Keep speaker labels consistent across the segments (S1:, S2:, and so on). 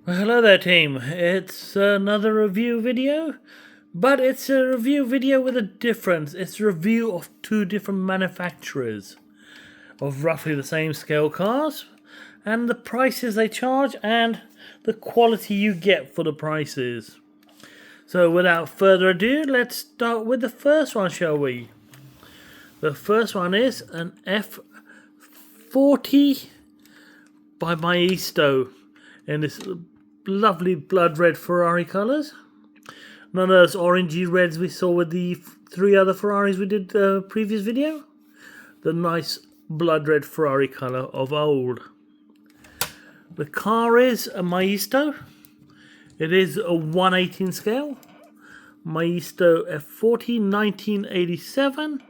S1: Well, hello there, team. It's another review video, but it's a review video with a difference. It's a review of two different manufacturers of roughly the same scale cars, and the prices they charge and the quality you get for the prices. So without further ado, let's start with the first one, shall we? The first one is an F40 by Maisto in this lovely blood red Ferrari colours. None of those orangey reds we saw with the three other Ferraris we did the previous video. The nice blood red Ferrari colour of old. The car is a Maisto. It is a 1/18 scale. Maisto F40 1987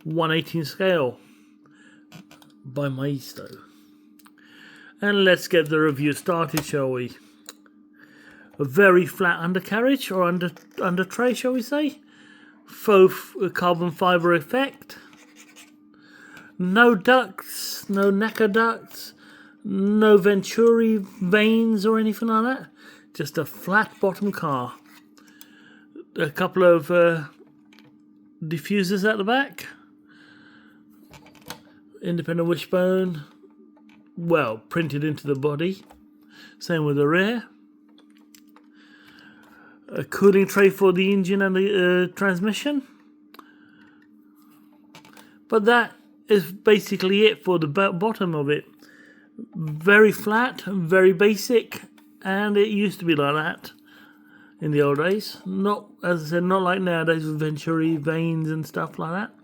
S1: 1/18 scale by Maisto. And let's get the review started, shall we? A very flat undercarriage, or under tray, shall we say? Faux carbon fibre effect. No ducts, no necker ducts, no Venturi vanes or anything like that. Just a flat bottom car. A couple of diffusers at the back. Independent wishbone. Well, printed into the body. Same with the rear. A cooling tray for the engine and the transmission. But that is basically it for the bottom of it. Very flat, very basic, and it used to be like that in the old days. Not, as I said, not like nowadays with Venturi vanes and stuff like that.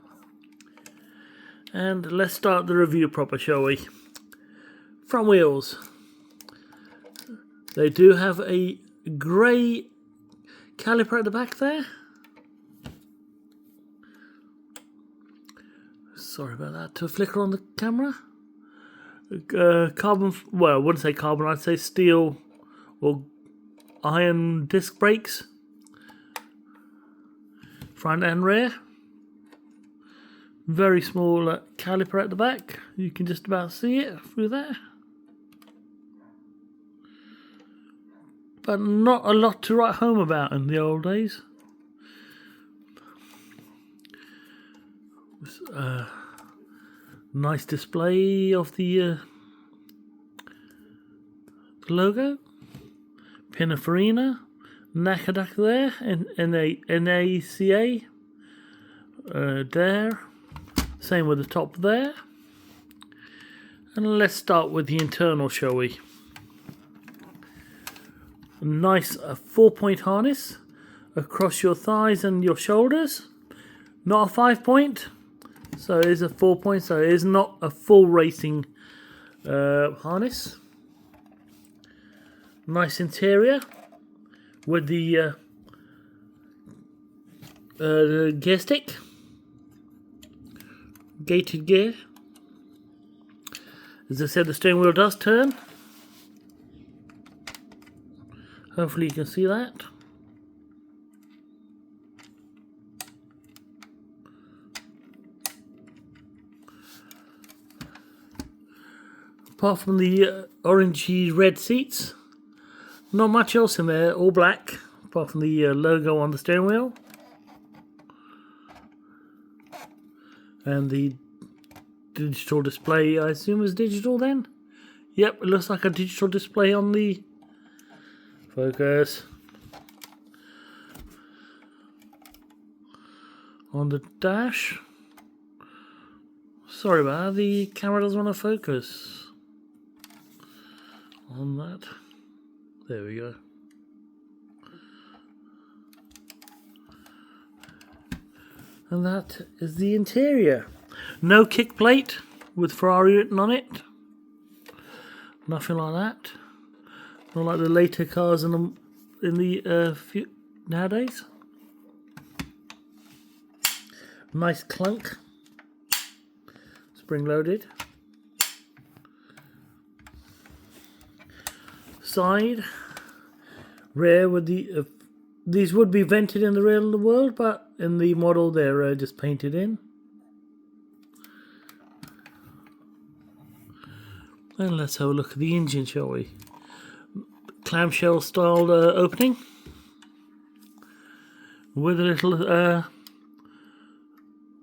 S1: And let's start the review proper, shall we? Front wheels. They do have a grey caliper at the back there. Sorry about that. To flicker on the camera. Carbon, well, I wouldn't say carbon, I'd say steel or iron disc brakes. Front and rear. Very small caliper at the back. You can just about see it through there. But not a lot to write home about in the old days. Nice display of the logo. Pininfarina. Nakadak there. NACA. There. Same with the top there. And let's start with the internal, shall we? Nice 4-point harness across your thighs and your shoulders. Not a 5-point, so it is a 4-point, so it is not a full racing harness. Nice interior with the gear stick. Gated gear. As I said, the steering wheel does turn. Hopefully you can see that. Apart from the orangey red seats, not much else in there, all black, apart from the logo on the steering wheel. And the digital display, I assume is digital then? Yep, it looks like a digital display on the focus. On the dash. Sorry about that, the camera doesn't want to focus on that. There we go. And that is the interior. No kick plate with Ferrari written on it. Nothing like that. Not like the later cars in the nowadays. Nice clunk. Spring loaded. Side. Rear with the these would be vented in the real world, but in the model they're just painted in. And let's have a look at the engine, shall we? clamshell style opening with a little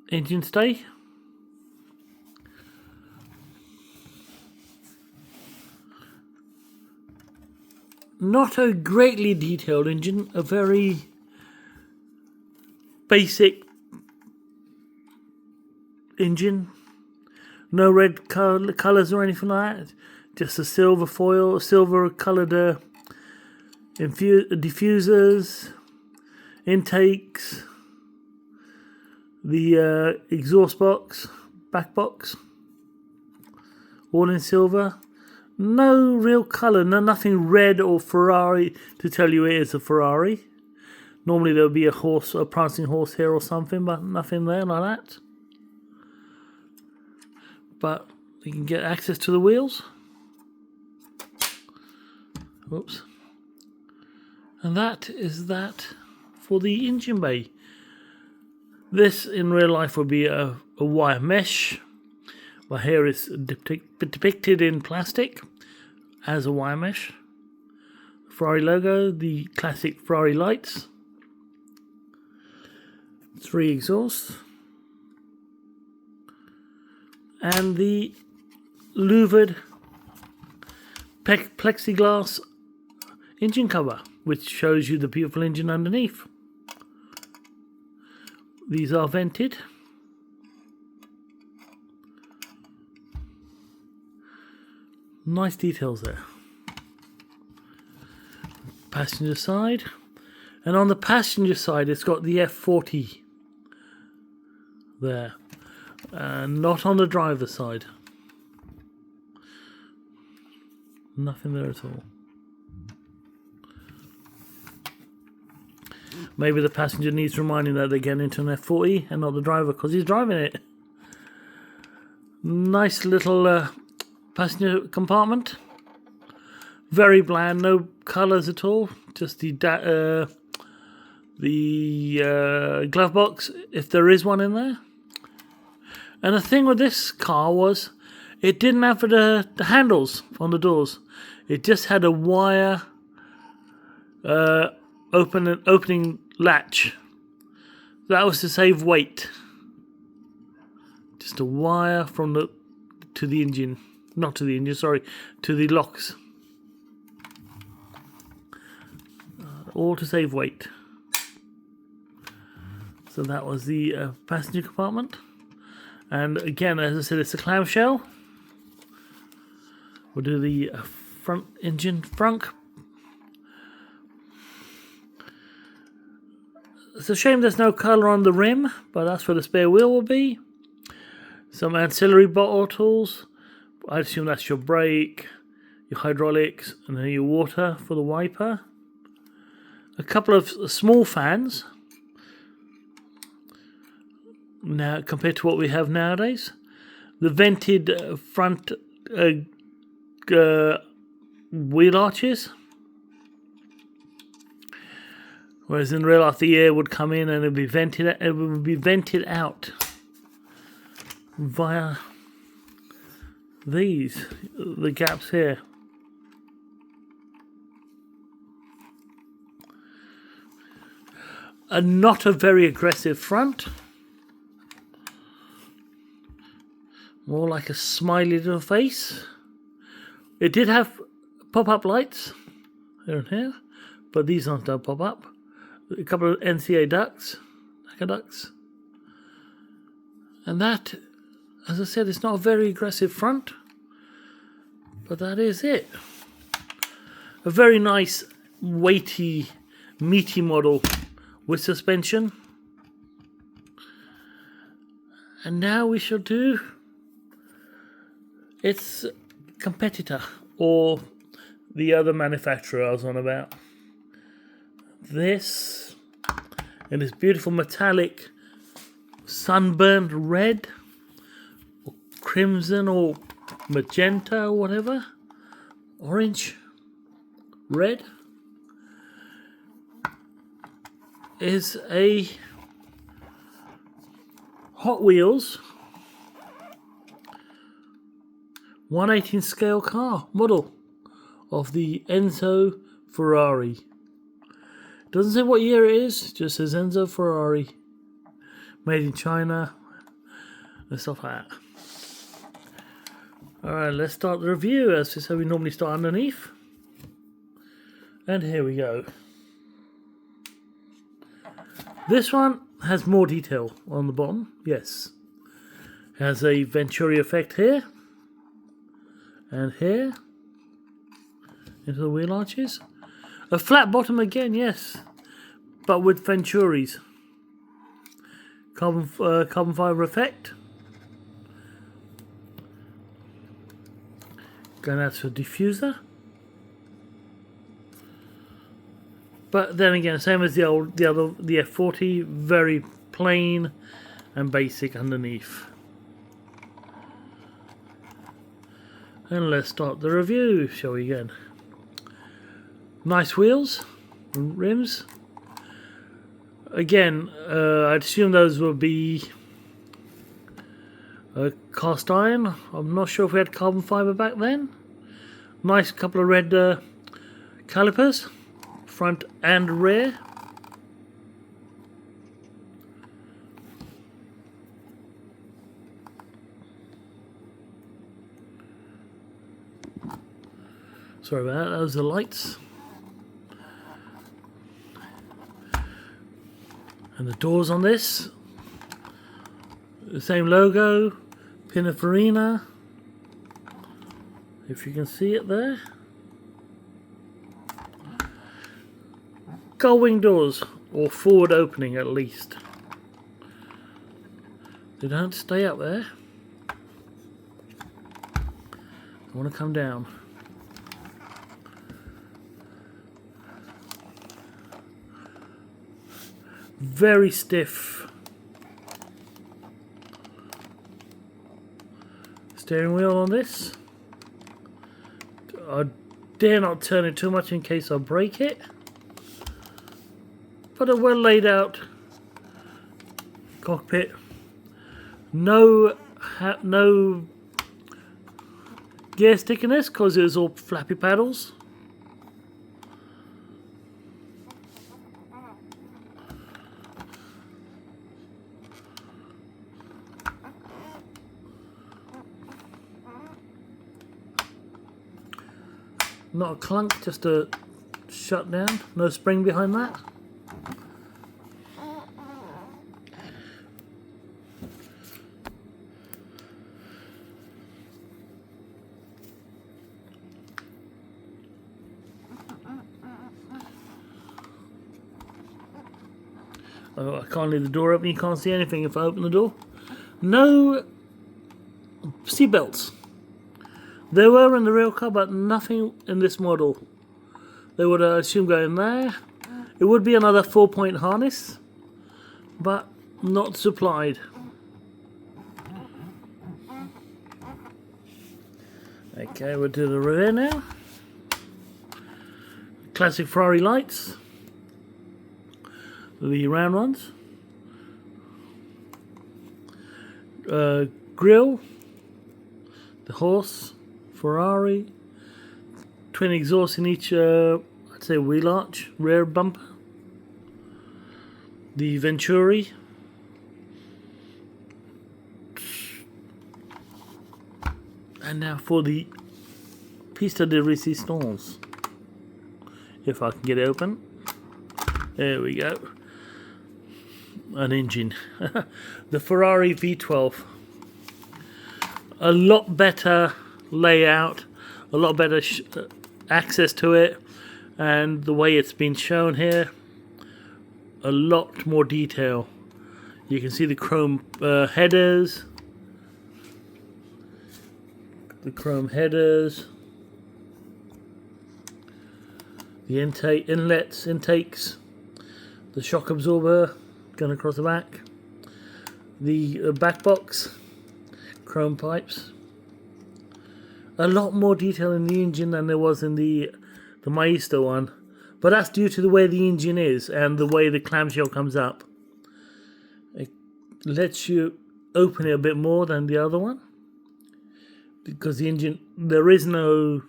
S1: engine stay. Not a greatly detailed engine, a very basic engine. No red colours or anything like that. Just a silver foil, silver coloured diffusers, intakes, the exhaust box, back box, all in silver. No real colour, nothing red or Ferrari to tell you it is a Ferrari. Normally there would be a prancing horse here or something, but nothing there like that. But you can get access to the wheels. Whoops. And that is that for the engine bay. This in real life would be a wire mesh. But here it's depicted in plastic as a wire mesh. Ferrari logo, the classic Ferrari lights. 3 exhausts. And the louvered plexiglass engine cover, which shows you the beautiful engine underneath. These are vented. Nice details there. Passenger side. And on the passenger side it's got the F40 there. Not on the driver's side. Nothing there at all. Maybe the passenger needs reminding that they're getting into an F40 and not the driver because he's driving it. Nice little passenger compartment. Very bland, no colours at all. Just the glove box, if there is one in there. And the thing with this car was it didn't have the handles on the doors. It just had a wire opening latch. That was to save weight. Just a wire from to the engine. Not to the engine, sorry. To the locks. All to save weight. So that was the passenger compartment. And again, as I said, it's a clamshell. We'll do the front engine frunk. It's a shame there's no colour on the rim, but that's where the spare wheel will be. Some ancillary bottles. I assume that's your brake, your hydraulics, and then your water for the wiper. A couple of small fans. Now, compared to what we have nowadays, the vented front wheel arches, whereas in real life the air would come in and it would be vented out via the gaps here. Not a very aggressive front. More like a smiley little face. It did have pop-up lights here and here, but these ones don't pop up. A couple of NCA ducts, NACA ducts. And that, as I said, it's not a very aggressive front, but that is it. A very nice, weighty, meaty model with suspension. And now we shall do its competitor, or the other manufacturer I was on about. This, in this beautiful metallic sunburned red, or crimson, or magenta, or whatever, orange, red, is a Hot Wheels 1/18 scale car model of the Enzo Ferrari. Doesn't say what year it is, just says Enzo Ferrari. Made in China and stuff like that. Alright, let's start the review as to how we normally start underneath. And here we go. This one has more detail on the bottom, yes. Has a Venturi effect here. And here. Into the wheel arches. A flat bottom again, yes. But with Venturis. Carbon fiber effect. Going out to a diffuser. But then again, same as the F40, very plain and basic underneath. And let's start the review, shall we again? Nice wheels, rims. Again, I'd assume those will be cast iron. I'm not sure if we had carbon fiber back then. Nice couple of red calipers, front and rear. Sorry about that, those are the lights. And the doors on this, the same logo, Pininfarina, if you can see it there. Gull wing doors, or forward opening at least. They don't stay up there. I want to come down. Very stiff. Steering wheel on this. I dare not turn it too much in case I break it. But a well laid out cockpit. No gear stick in this because it was all flappy paddles. Not a clunk, just a shut down. No spring behind that. Oh, I can't leave the door open. You can't see anything if I open the door. No seat belts. There were in the real car, but nothing in this model. They would assume go in there. It would be another 4-point harness, but not supplied. Okay, we'll do the rear now. Classic Ferrari lights. The round ones. Grille. The horse. Ferrari, twin exhausts in each, I'd say wheel arch, rear bumper. The Venturi. And now for the pista de resistance. If I can get it open. There we go. An engine. The Ferrari V12. A lot better layout, a lot better access to it, and the way it's been shown here, a lot more detail. You can see the chrome headers, the inlets, intakes, the shock absorber going across the back, the back box, chrome pipes. A lot more detail in the engine than there was in the Maisto one, but that's due to the way the engine is and the way the clamshell comes up. It lets you open it a bit more than the other one because the engine, there is no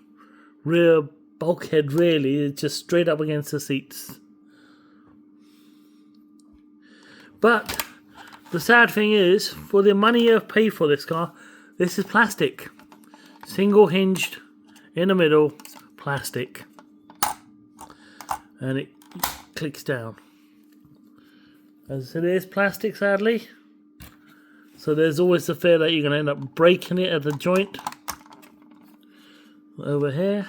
S1: rear bulkhead really. It's just straight up against the seats. But the sad thing is, for the money you've paid for this car, this is plastic. Single hinged, in the middle, plastic. And it clicks down. As it is plastic, sadly. So there's always the fear that you're going to end up breaking it at the joint. Over here.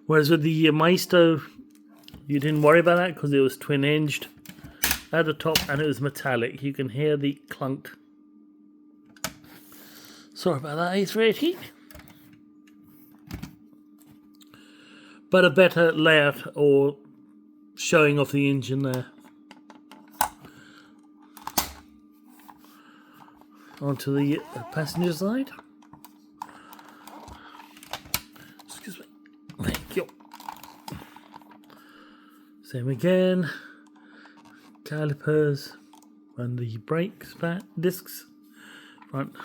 S1: Whereas with the Maisto, you didn't worry about that because it was twin hinged at the top and it was metallic. You can hear the clunk. Sorry about that, A380. But a better layout or showing off the engine there. Onto the passenger side. Excuse me. Thank you. Same again. Calipers and the brakes discs front.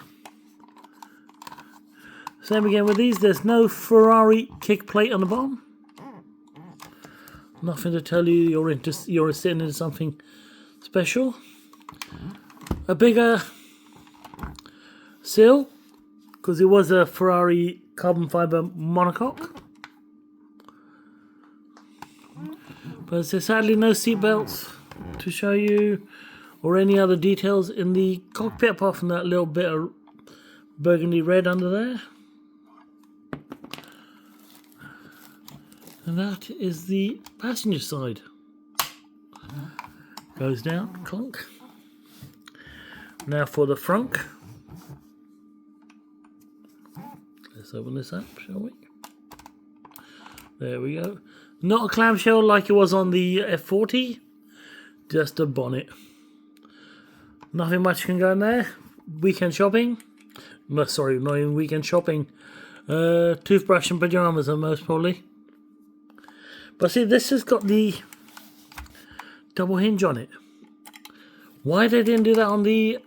S1: Same again with these. There's no Ferrari kick plate on the bottom. Nothing to tell you you're sitting in something special. A bigger sill because it was a Ferrari carbon fiber monocoque. But there's sadly no seat belts to show you or any other details in the cockpit apart from that little bit of burgundy red under there. And that is the passenger side. Goes down, clunk. Now for the front. Let's open this up, shall we? There we go. Not a clamshell like it was on the F40. Just a bonnet. Nothing much can go in there. Weekend shopping. No, sorry, not even weekend shopping. Toothbrush and pajamas are most probably. But see, this has got the double hinge on it. Why they didn't do that on the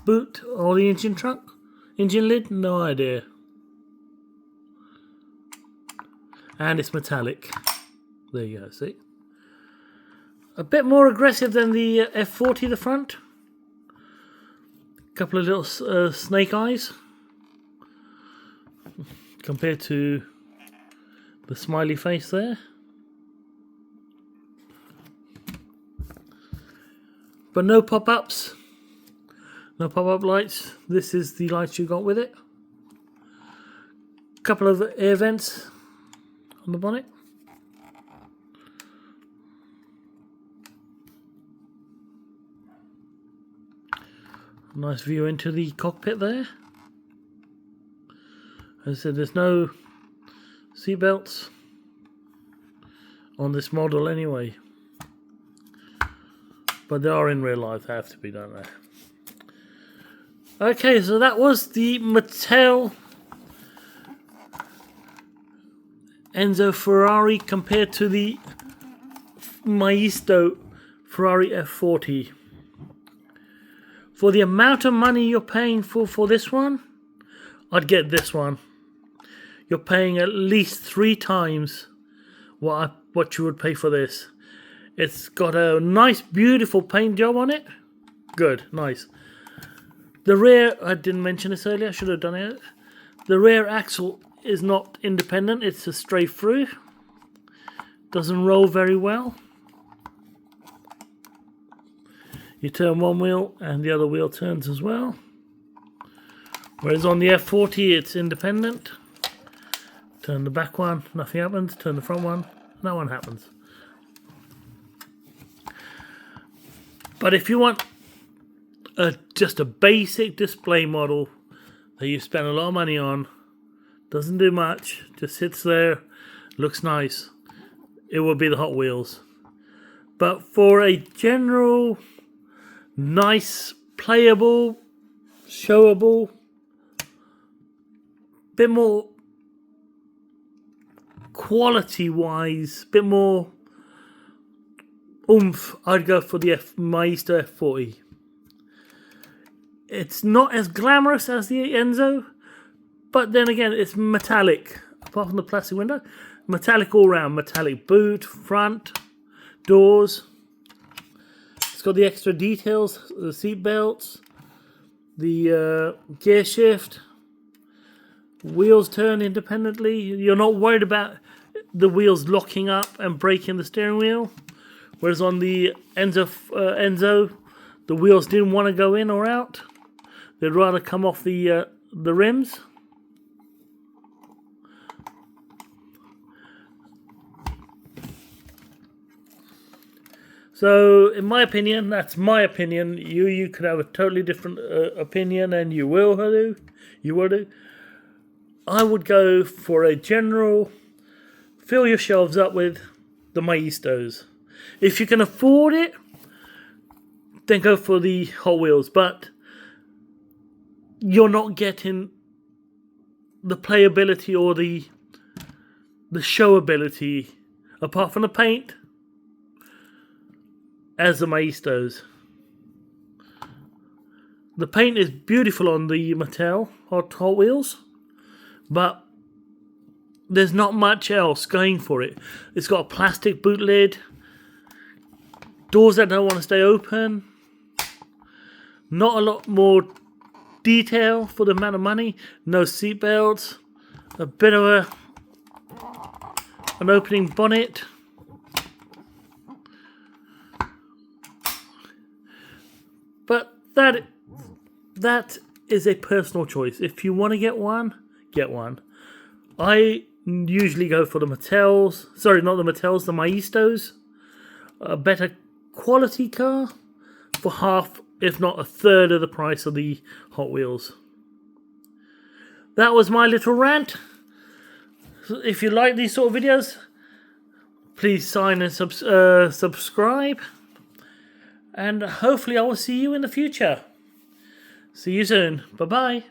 S1: boot or the engine trunk? Engine lid? No idea. And it's metallic. There you go, see? A bit more aggressive than the F40, the front. Couple of little snake eyes. Compared to the smiley face there. But no pop-ups. No pop-up lights. This is the lights you got with it. Couple of air vents on the bonnet. Nice view into the cockpit there. As I said, there's no seat belts on this model anyway. But they are in real life, they have to be, don't they? Okay, so that was the Mattel Enzo Ferrari compared to the Maisto Ferrari F40. For the amount of money you're paying for this one, I'd get this one. You're paying at least 3 times what you would pay for this. It's got a nice, beautiful paint job on it. Good, nice. The rear, I didn't mention this earlier, I should have done it. The rear axle is not independent, it's a straight through. Doesn't roll very well. You turn one wheel and the other wheel turns as well. Whereas on the F40 it's independent. Turn the back one, nothing happens. Turn the front one, no one happens. But if you want just a basic display model that you spend a lot of money on, doesn't do much, just sits there, looks nice, it will be the Hot Wheels. But for a general, nice, playable, showable, bit more quality-wise, bit more oomph, I'd go for the Maisto F40. It's not as glamorous as the Enzo, But then again, it's metallic. Apart from the plastic window, metallic all round. Metallic boot, front, doors. It's got the extra details, the seat belts, the gear shift, wheels turn independently. You're not worried about the wheels locking up and breaking the steering wheel. Whereas on the Enzo, the wheels didn't want to go in or out. They'd rather come off the rims. So, in my opinion, that's my opinion. You could have a totally different opinion, and you will do. I would go for a general, fill your shelves up with the Maistos. If you can afford it, then go for the Hot Wheels. But you're not getting the playability or the showability, apart from the paint, as the Maistos. The paint is beautiful on the Mattel Hot Wheels, but there's not much else going for it. It's got a plastic boot lid, doors that don't want to stay open, not a lot more detail for the amount of money, no seat belts, a bit of an opening bonnet. But that is a personal choice. If you want to get one, get one. I usually go for the Mattels. Sorry, not the Mattels, the Maistos. A better quality car for half, if not a third of the price of the Hot Wheels. That was my little rant. If you like these sort of videos, please sign and subscribe. And hopefully I will see you in the future. See you soon. Bye-bye.